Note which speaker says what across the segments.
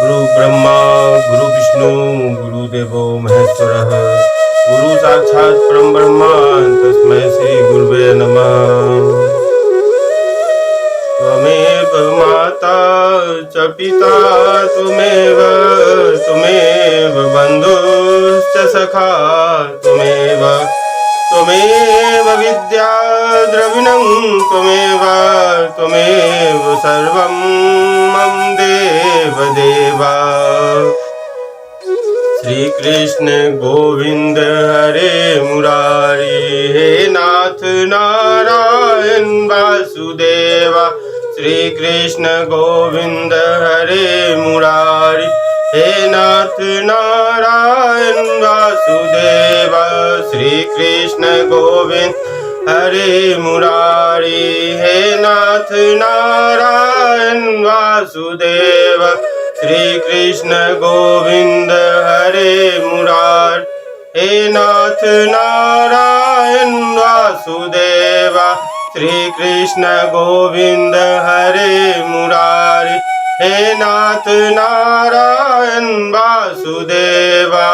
Speaker 1: गुरु ब्रह्मा गुरु विष्णु गुरुदेवो महेश्वरः गुरु साक्षात् परम ब्रह्म तस्मै श्री गुरुवे नमः। त्वमेव माता च पिता त्वमेव बन्धुश्च सखा त्वमेव विद्या द्रविणं त्वमेव सर्वं मम देव। श्री कृष्ण गोविंद हरे मुरारी हे नाथ नारायण वासुदेवा। श्री कृष्ण गोविंद हरे मुरारी हे नाथ नारायण वासुदेवा। श्री कृष्ण गोविंद हरे मुरारी हे नाथ नारायण वासुदेवा। श्री कृष्ण गोविंद हरे मुरारी हे नाथ नारायण वासुदेवा। श्री कृष्ण गोविंद हरे मुरारी हे नाथ नारायण वासुदेवा।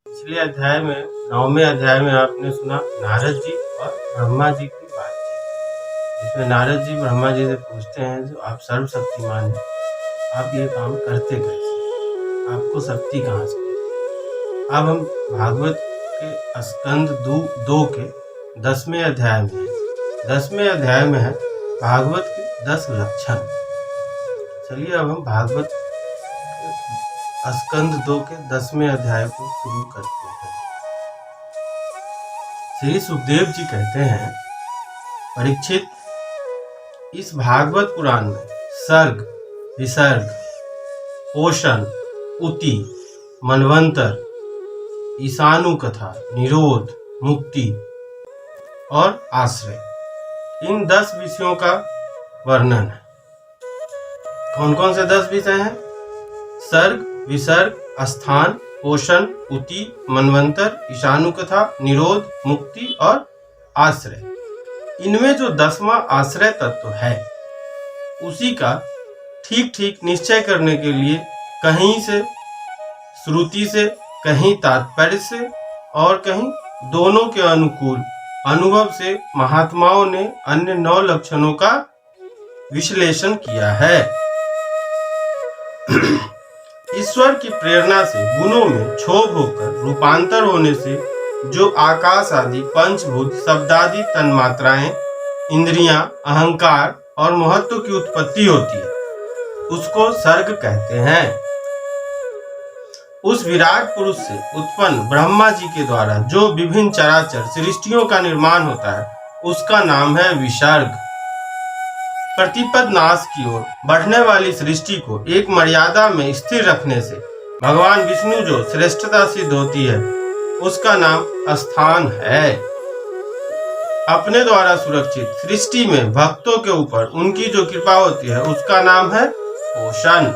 Speaker 1: पिछले अध्याय में 9वें अध्याय में आपने सुना नारद जी और ब्रह्मा जी की बातचीत। इसमें नारद जी ब्रह्मा जी से पूछते हैं जो आप सर्वशक्तिमान हैं, आप ये काम करते कैसे, आपको शक्ति कहाँ से? अब हम भागवत के स्कंद 2 के 10वें अध्याय में हैं। 10वें अध्याय में है भागवत के 10 लक्षण। चलिए अब हम भागवत स्कंद 2 के 10वें अध्याय को शुरू करते हैं। श्री सुखदेव जी कहते हैं, परीक्षित, इस भागवत पुराण में सर्ग, विसर्ग, पोषण, उति, मनवंतर, ईशानु कथा, निरोध, मुक्ति और आश्रय, इन 10 विषयों का वर्णन है। कौन कौन से 10 विषय हैं? सर्ग, विसर्ग, स्थान, पोषण, उति, मनवंतर, ईशानु कथा, निरोध, मुक्ति और आश्रय। इनमें जो 10वां आश्रय तत्व है उसी का ठीक ठीक निश्चय करने के लिए कहीं से श्रुति से, कहीं तात्पर्य से और कहीं दोनों के अनुकूल अनुभव से महात्माओं ने अन्य 9 लक्षणों का विश्लेषण किया है। ईश्वर की प्रेरणा से गुणों में क्षोभ होकर रूपांतर होने से जो आकाश आदि पंचभूत, शब्दादि तन्मात्राएं, इंद्रियां, अहंकार और महत्व की उत्पत्ति होती है उसको सर्ग कहते हैं। उस विराट पुरुष से उत्पन्न ब्रह्मा जी के द्वारा जो विभिन्न चराचर सृष्टियों का निर्माण होता है उसका नाम है विसर्ग। प्रतिपद नाश की ओर बढ़ने वाली सृष्टि को एक मर्यादा में स्थिर रखने से भगवान विष्णु जो श्रेष्ठता सिद्ध होती है उसका नाम स्थान है। अपने द्वारा सुरक्षित सृष्टि में भक्तों के ऊपर उनकी जो कृपा होती है उसका नाम है पोषण।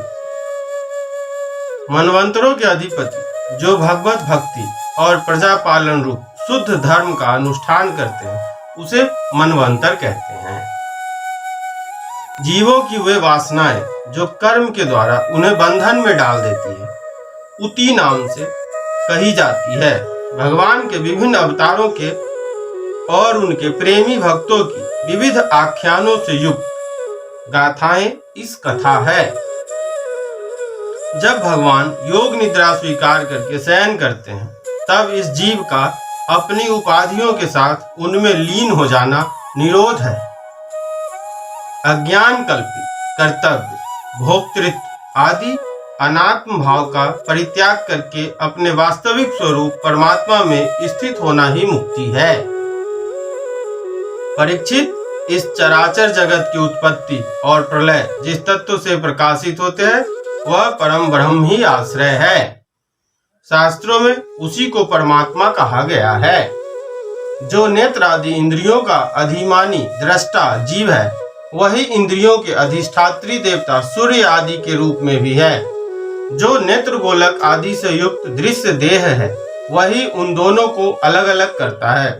Speaker 1: मनवंतरों के अधिपति जो भगवत भक्ति और प्रजा पालन रूप शुद्ध धर्म का अनुष्ठान करते हैं उसे मनवंतर कहते हैं। जीवों की वे वासनाएं जो कर्म के द्वारा उन्हें बंधन में डाल देती है उति नाम से कही जाती है। भगवान के विभिन्न अवतारों के और उनके प्रेमी भक्तों की विविध आख्यानों से युक्त गाथाएं इस कथा है। जब भगवान योग निद्रा स्वीकार करके शयन करते हैं तब इस जीव का अपनी उपाधियों के साथ उनमें लीन हो जाना निरोध है। अज्ञान कल्पित कर्तव्य, भोक्तृत्व आदि अनात्म भाव का परित्याग करके अपने वास्तविक स्वरूप परमात्मा में स्थित होना ही मुक्ति है। परीक्षित, इस चराचर जगत की उत्पत्ति और प्रलय जिस तत्व से प्रकाशित होते हैं वह परम ब्रह्म ही आश्रय है। शास्त्रों में उसी को परमात्मा कहा गया है। जो नेत्र आदि इंद्रियों का अधिमानी दृष्टा जीव है वही इंद्रियों के अधिष्ठात्री देवता सूर्य आदि के रूप में भी है। जो नेत्र गोलक आदि से युक्त दृश्य देह है वही उन दोनों को अलग अलग करता है।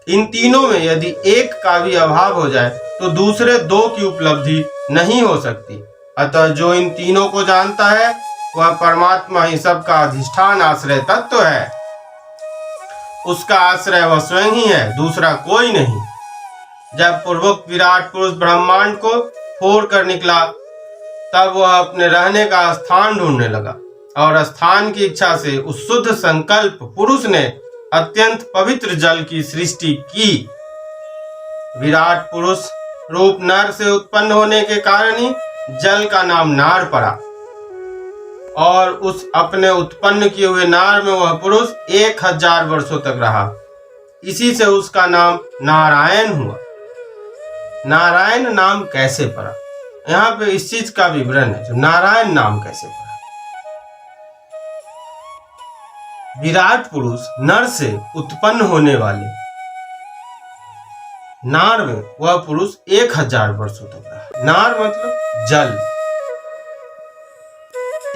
Speaker 1: इन तीनों में यदि एक का भी अभाव हो जाए तो दूसरे दो की उपलब्धि नहीं हो सकती। अतः जो इन तीनों को जानता है वह परमात्मा ही सबका अधिष्ठान आश्रय तत्व है। उसका आश्रय वह स्वयं ही है, दूसरा कोई नहीं। जब पूर्वोक्त विराट पुरुष ब्रह्मांड को फोड़ कर निकला तब वह अपने रहने का स्थान ढूंढने लगा और स्थान की इच्छा से उस शुद्ध संकल्प पुरुष ने अत्यंत पवित्र जल की सृष्टि की। विराट पुरुष रूप नर से उत्पन्न होने के कारण ही जल का नाम नार पड़ा और उस अपने उत्पन्न किए हुए नार में वह पुरुष 1000 वर्षों तक रहा। इसी से उसका नाम नारायण हुआ। नारायण नाम कैसे पड़ा, यहाँ पे इस चीज का विवरण है, जो नारायण नाम कैसे पड़ा। विराट पुरुष नर से उत्पन्न होने वाले नार में वह पुरुष 1000 वर्षों तक रहा। नार मतलब जल,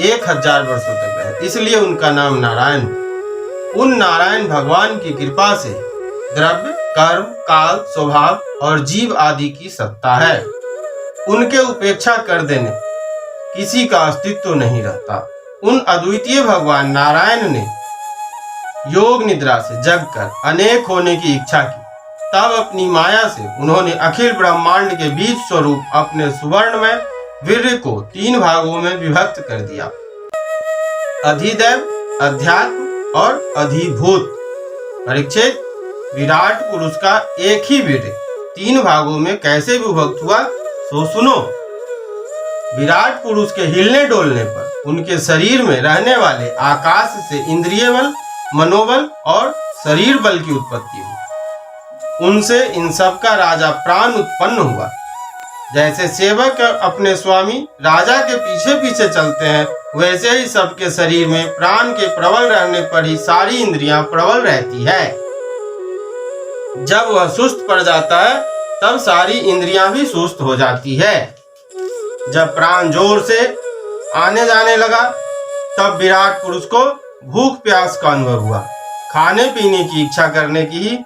Speaker 1: 1000 वर्षों तक रहे, इसलिए उनका नाम नारायण। उन नारायण भगवान की कृपा से द्रव्य, कर्म, काल, स्वभाव और जीव आदि की सत्ता है। उनके उपेक्षा कर देने किसी का अस्तित्व नहीं रहता। उन अद्वितीय भगवान नारायण ने योग निद्रा से जगकर अनेक होने की इच्छा की। तब अपनी माया से उन्होंने अखिल ब्रह्मांड के बीज स्वरूप अपने सुवर्ण में वीर्य को 3 भागों में विभक्त कर दिया। अधिदैव, अध्यात्म और अधिभूत। परीक्षित, विराट पुरुष का एक ही वीर्य 3 भागों में कैसे विभक्त हुआ सो सुनो। विराट पुरुष के हिलने डोलने पर उनके शरीर में रहने वाले आकाश से इंद्रिय बल, मनोबल और शरीर बल की उत्पत्ति हुई। उनसे इन सब का राजा प्राण उत्पन्न हुआ। जैसे सेवक अपने स्वामी राजा के पीछे पीछे चलते हैं, वैसे ही सबके शरीर में प्राण के प्रबल रहने पर ही सारी इंद्रियां प्रबल रहती है। जब वह सुस्त पड़ जाता है तब सारी इंद्रियां भी सुस्त हो जाती है। जब प्राण जोर से आने जाने लगा तब विराट पुरुष को भूख प्यास का अनुभव हुआ। खाने पीने की इच्छा करने की ही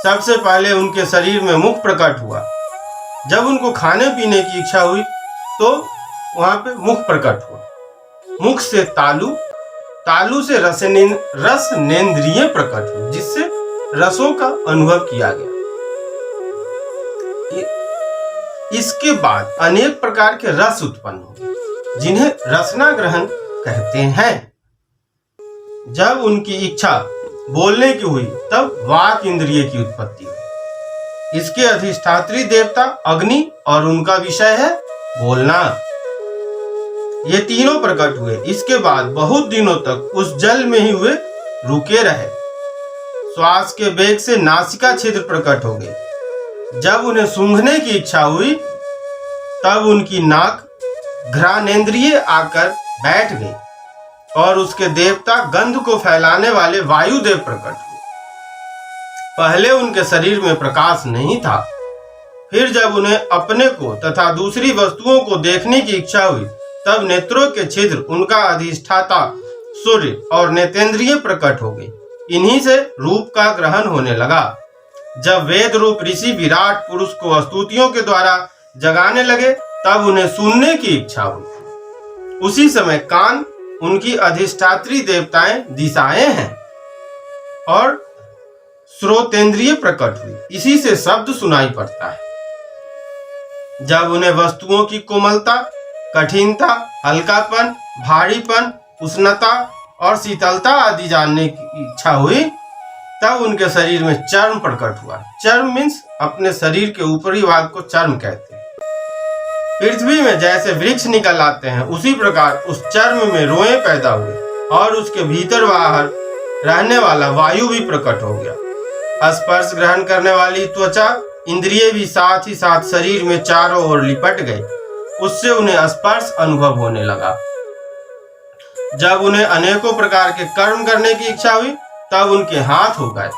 Speaker 1: सबसे पहले उनके शरीर में मुख प्रकट हुआ। जब उनको खाने पीने की इच्छा हुई तो वहां पे मुख प्रकट हुआ। मुख से तालु, तालु से रसनेंद्रिय प्रकट हुई, जिससे रसों का अनुभव किया गया। इसके बाद अनेक प्रकार के रस उत्पन्न हुए जिन्हें रसना ग्रहण कहते हैं। जब उनकी इच्छा बोलने की हुई तब वाक इंद्रिय की उत्पत्ति हुई। इसके अधिष्ठात्री देवता अग्नि और उनका विषय है बोलना। ये तीनों प्रकट हुए। इसके बाद बहुत दिनों तक उस जल में ही हुए रुके रहे। श्वास के वेग से नासिका छिद्र प्रकट हो गई। जब उन्हें सूंघने की इच्छा हुई तब उनकी नाक घ्राणेंद्रिय आकर बैठ गई और उसके देवता गंध को फैलाने वाले वायुदेव प्रकट हुए। पहले उनके शरीर में प्रकाश नहीं था। फिर जब उन्हें अपने को तथा दूसरी वस्तुओं को देखने की इच्छा हुई तब नेत्रों के छिद्र, उनका अधिष्ठाता सूर्य और नेतेंद्रिय प्रकट हो गई। इन्हीं से रूप का ग्रहण होने लगा। जब वेद रूप ऋषि विराट पुरुष को स्तुतियों के द्वारा जगाने लगे तब उन्हें सुनने की इच्छा हुई। उसी समय कान उनकी अधिष्ठात्री देवताएं दिशाएं हैं और श्रोतेंद्रिय प्रकट हुई। इसी से शब्द सुनाई पड़ता है। जब उन्हें वस्तुओं की कोमलता, कठिनता, हल्कापन, भारीपन, उष्णता और शीतलता आदि जानने की इच्छा हुई तब उनके शरीर में चर्म प्रकट हुआ। चर्म मीन्स अपने शरीर के ऊपरी भाग को चर्म कहते हैं। पृथ्वी में जैसे वृक्ष निकल आते हैं उसी प्रकार उस चर्म में रोए पैदा हुए और उसके भीतर बाहर रहने वाला वायु भी प्रकट हो गया। स्पर्श ग्रहण करने वाली त्वचा इंद्रिय भी साथ ही साथ शरीर में चारों ओर लिपट गई। उससे उन्हें स्पर्श अनुभव होने लगा। जब उन्हें अनेकों प्रकार के कर्म करने की इच्छा हुई तब उनके हाथ हो गए।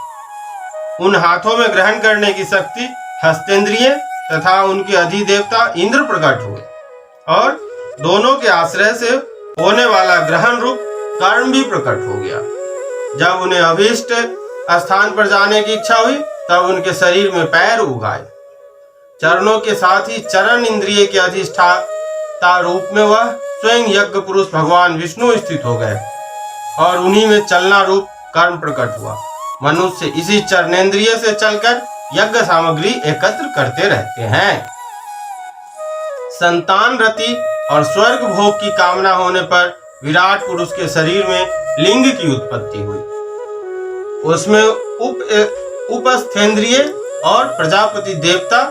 Speaker 1: उन हाथों में ग्रहण करने की शक्ति हस्तेंद्रिय तथा उनके अधिदेवता इंद्र प्रकट हुए और दोनों के आश्रय से होने वाला ग्रहण रूप कर्म भी प्रकट हो गया। जब उन्हें अभीष्ट स्थान पर जाने की इच्छा हुई तब उनके शरीर में पैर उगाए। चरणों के साथ ही चरण इंद्रिय के रूप में वह स्वयं यज्ञ पुरुष भगवान विष्णु स्थित हो गए और उन्हीं में चलना रूप कर्म प्रकट हुआ। मनुष्य इसी चरनेन्द्रिय से चलकर यज्ञ सामग्री एकत्र करते रहते हैं। संतान रति और स्वर्ग भोग की कामना होने पर विराट पुरुष के शरीर में लिंग की उत्पत्ति हुई। उसमें उपस्थेंद्रिय और प्रजापति देवता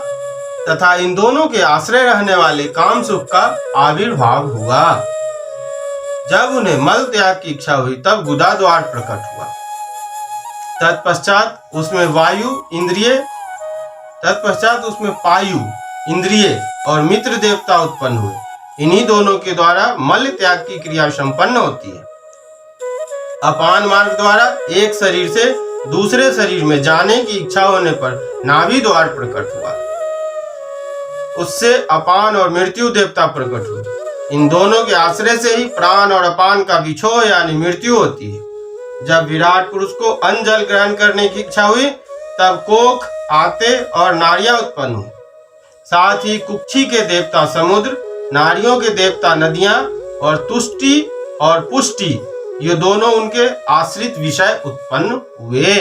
Speaker 1: तथा इन दोनों के आश्रय रहने वाले काम सुख का आविर्भाव हुआ। जब उन्हें मल त्याग की इच्छा हुई तब गुदा द्वार प्रकट हुआ। तत्पश्चात उसमें पायु इंद्रिय और मित्र देवता उत्पन्न हुए। इन्हीं दोनों के द्वारा मल त्याग की क्रिया संपन्न होती है। अपान मार्ग द्वारा एक शरीर से दूसरे शरीर में जाने की इच्छा होने पर नाभि द्वार प्रकट हुआ। उससे अपान और मृत्यु देवता प्रकट हुए। इन दोनों के आश्रय से ही प्राण और अपान का विछोह यानी मृत्यु होती है। जब विराट पुरुष को अन्न जल ग्रहण करने की इच्छा हुई तब कोख, आते और नारियां उत्पन्न हुई। साथ ही कुक्षी के देवता समुद्र, नारियों के देवता नदियां और तुष्टि और पुष्टि ये दोनों उनके आश्रित विषय उत्पन्न हुए।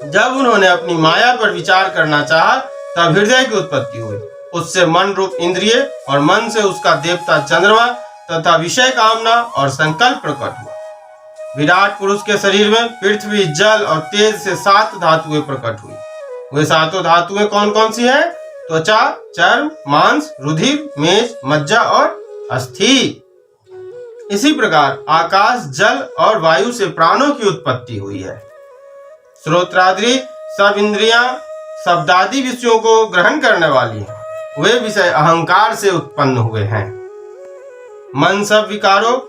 Speaker 1: जब उन्होंने अपनी माया पर विचार करना चाहा तब हृदय की उत्पत्ति हुई। उससे मन रूप इंद्रिय और मन से उसका देवता चंद्रमा तथा विषय कामना और संकल्प प्रकट हुआ। विराट पुरुष के शरीर में पृथ्वी, जल और तेज से 7 धातुएं प्रकट हुई। वे सातों धातुएं कौन कौन सी हैं? त्वचा, चर्म, मांस, रुधिर, मेष, मज्जा और अस्थि। इसी प्रकार आकाश, जल और वायु से प्राणों की उत्पत्ति हुई है। श्रोत्रादि सब इंद्रियां शब्दादि विषयों को ग्रहण करने वाली हैं। वे विषय अहंकार से उत्पन्न हुए हैं। मन सब विकारों,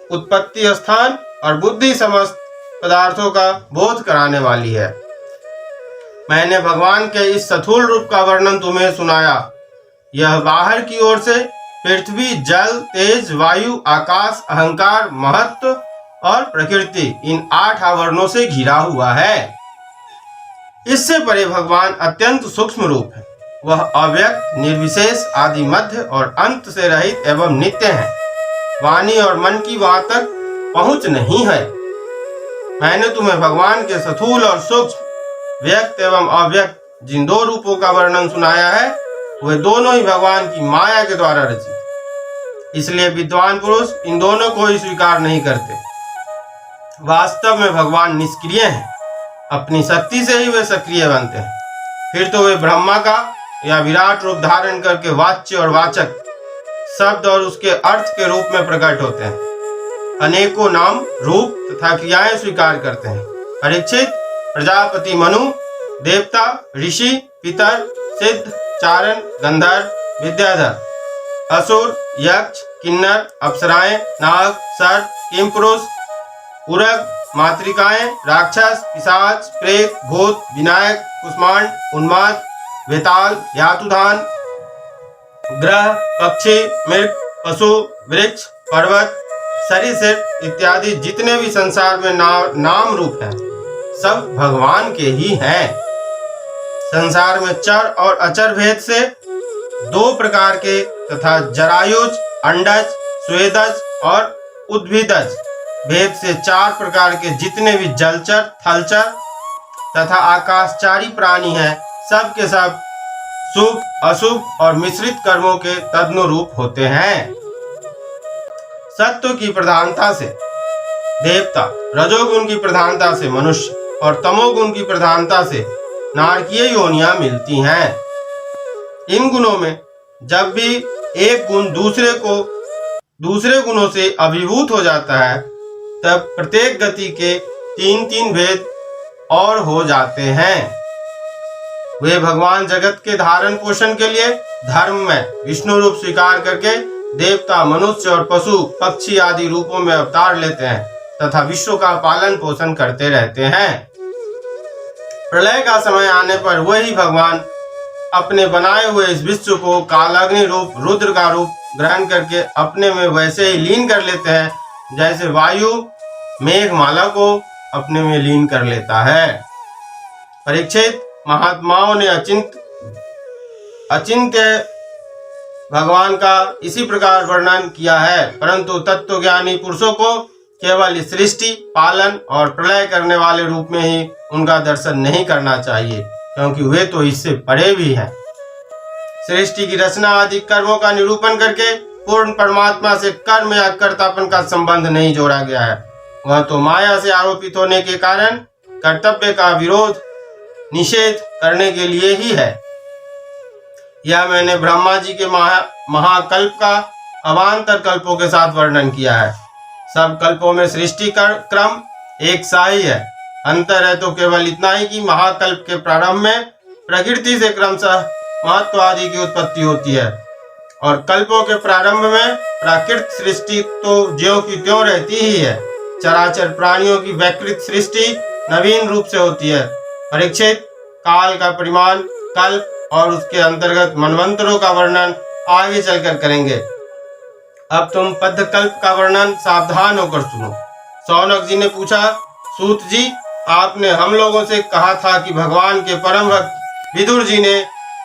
Speaker 1: उत्पत्ति स्थान और बुद्धि समस्त पदार्थों का बोध कराने वाली है। मैंने भगवान के इस स्थूल रूप का वर्णन तुम्हें सुनाया। यह बाहर की ओर से पृथ्वी, जल, तेज, वायु, आकाश, अहंकार, महत्व और प्रकृति इन 8 आवरणों से घिरा हुआ है। इससे परे भगवान अत्यंत सूक्ष्म रूप है। वह अव्यक्त, निर्विशेष, आदि, मध्य और अंत से रहित एवं नित्य है। वाणी और मन की वहां तक पहुंच नहीं है। मैंने तुम्हें भगवान के स्थूल और सूक्ष्म, व्यक्त एवं अव्यक्त जिन 2 रूपों का वर्णन सुनाया है वे दोनों ही भगवान की माया के द्वारा रचित। इसलिए विद्वान पुरुष इन दोनों को ही स्वीकार नहीं करते। वास्तव में भगवान निष्क्रिय हैं। अपनी शक्ति से ही वे सक्रिय बनते हैं। फिर तो वे ब्रह्मा का या विराट रूप धारण करके वाच्य और वाचक शब्द और उसके अर्थ के रूप में प्रकट होते हैं। अनेकों नाम, रूप तथा क्रियाएं स्वीकार करते हैं। परीक्षित, प्रजापति मनु, देवता, ऋषि, पितर, सिद्ध, चारण, गंधर्व, विद्याधर, असुर, यक्ष, किन्नर, अप्सराएं, नाग, सर्प, किमपुरुष, उरग, मातृकाएं, राक्षस, पिशाच, प्रेत, भूत, विनायक, कुष्मांड, उन्माद, वेताल, यातुधान, ग्रह, पक्षी, मृग, पशु, वृक्ष, पर्वत, सरीसृप इत्यादि जितने भी संसार में नाम रूप हैं सब भगवान के ही हैं। संसार में चर और अचर भेद से 2 प्रकार के तथा जरायुज, अंडज, स्वेदज और उद्भिदज भेद से 4 प्रकार के जितने भी जलचर, थलचर तथा आकाशचारी प्राणी हैं सब के सब शुभ, अशुभ और मिश्रित कर्मों के तदनुरूप होते हैं। सत्व की प्रधानता से देवता, रजोगुण की प्रधानता से मनुष्य और तमोगुण की प्रधानता से नारकीय योनियां मिलती हैं। इन गुणों में जब भी एक गुण दूसरे गुणों से अभिभूत हो जाता है तब प्रत्येक गति के 3-3 भेद और हो जाते हैं। वे भगवान जगत के धारण पोषण के लिए धर्म में विष्णु रूप स्वीकार करके देवता, मनुष्य और पशु, पक्षी आदि रूपों में अवतार लेते हैं तथा विश्व का पालन पोषण करते रहते हैं। प्रलय का समय आने पर वही भगवान अपने बनाए हुए इस विश्व को कालाग्नि रूप, रुद्र का रूप ग्रहण करके अपने में वैसे ही लीन कर लेते हैं जैसे वायु मेघमाला को अपने में लीन कर लेता है। परीक्षित, महात्माओं ने अचिंत्य भगवान का इसी प्रकार वर्णन किया है, परंतु तत्वज्ञानी पुरुषों को केवल इस सृष्टि, पालन और प्रलय करने वाले रूप में ही उनका दर्शन नहीं करना चाहिए, क्योंकि वे तो इससे परे भी हैं। सृष्टि की रचना आदि कर्मों का निरूपण करके पूर्ण परमात्मा से कर्म या कर्तापन का संबंध नहीं जोड़ा गया है। वह तो माया से आरोपित होने के कारण कर्तव्य का विरोध निषेध करने के लिए ही है। यह मैंने ब्रह्मा जी के महाकल्प का अवान्तर कल्पों के साथ वर्णन किया है। सब कल्पों में सृष्टि का क्रम एक सा ही है। अंतर है तो केवल इतना ही कि महाकल्प के प्रारंभ में प्रकृति से क्रमशः महत्व आदि की उत्पत्ति होती है और कल्पों के प्रारंभ में प्राकृत सृष्टि तो ज्यों की त्यों रहती ही है। चराचर प्राणियों की वैकृत सृष्टि नवीन रूप से होती है। परीक्षित, काल का परिमाण, कल्प और उसके अंतर्गत मनवंतरों का वर्णन आगे चलकर करेंगे। अब तुम पद्यकल्प का वर्णन सावधान होकर सुनो। शौनक जी ने पूछा, सूत जी, आपने हम लोगों से कहा था कि भगवान के परम भक्त विदुर जी ने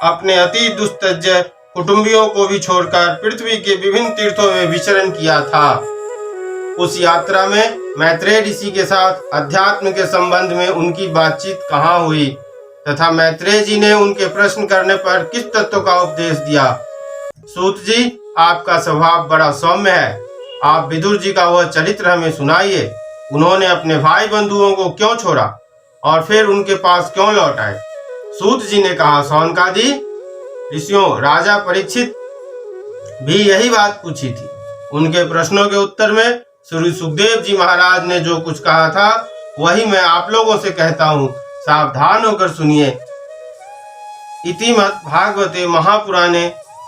Speaker 1: अपने अति दुस्तज्य कुटुंबियों को भी छोड़कर पृथ्वी के विभिन्न तीर्थों में विचरण किया था। उस यात्रा में मैत्रेय ऋषि के साथ अध्यात्म के संबंध में उनकी बातचीत कहाँ हुई तथा मैत्रेय जी ने उनके प्रश्न करने पर किस तत्व का उपदेश दिया। सूत जी, आपका स्वभाव बड़ा सौम्य है। आप विदुर जी का वह चरित्र हमें सुनाइए। उन्होंने अपने भाई बंधुओं को क्यों छोड़ा और फिर उनके पास क्यों लौट आए। सूत जी ने कहा, शौनकादि ऋषियों, राजा परीक्षित भी यही बात पूछी थी। उनके प्रश्नों के उत्तर में श्री सुखदेव जी महाराज ने जो कुछ कहा था वही मैं आप लोगों से कहता हूँ, सावधान होकर सुनिए। इतिमत् भागवते महापुराणे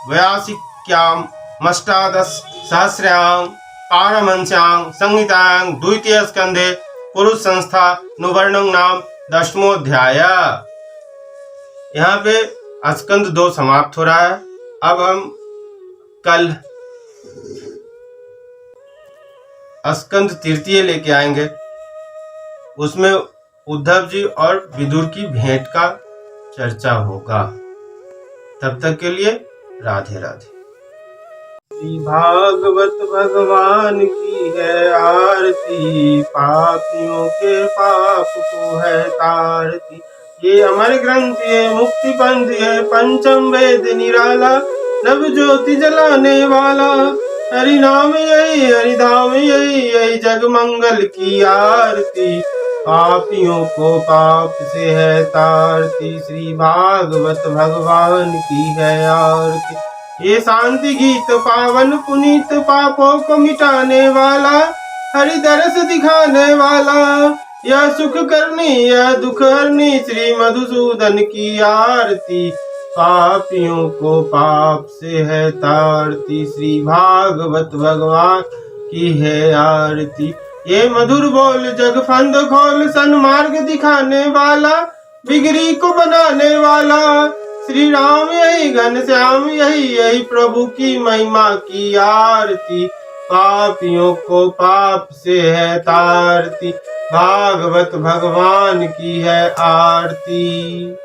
Speaker 1: व्यासिक्याम अष्टादश सहस्रां पारमहंस्यां संहितायां द्वितीय स्कंधे पुरुष संस्था नुवर्णं नाम 10वां। यहाँ पे स्कंद 2 समाप्त हो रहा है। अब हम कल स्कंद तृतीय लेके आएंगे। उसमें उद्धव जी और विदुर की भेंट का चर्चा होगा। तब तक के लिए राधे राधे। श्री भागवत भगवान की है आरती, पापियों के पाप को है तारती। ये अमर ग्रंथ है, मुक्ति पंथ है, पंचम वेद निराला, नव ज्योति जलाने वाला। हरि नाम यही, हरि धाम यही, यही जग मंगल की आरती। पापियों को पाप से है तारती, श्री भागवत भगवान की है आरती। ये शांति गीत पावन पुनीत, पापों को मिटाने वाला, हरि दरस दिखाने वाला। यह सुख करनी यह दुख हरनी, श्री मधुसूदन की आरती। पापियों को पाप से है तारती, श्री भागवत भगवान की है आरती। ये मधुर बोल जग फंद खोल, सन्मार्ग दिखाने वाला, बिगड़ी को बनाने वाला। श्री राम यही घनश्याम यही, यही प्रभु की महिमा की आरती। पापियों को पाप से है तारती, भागवत भगवान की है आरती।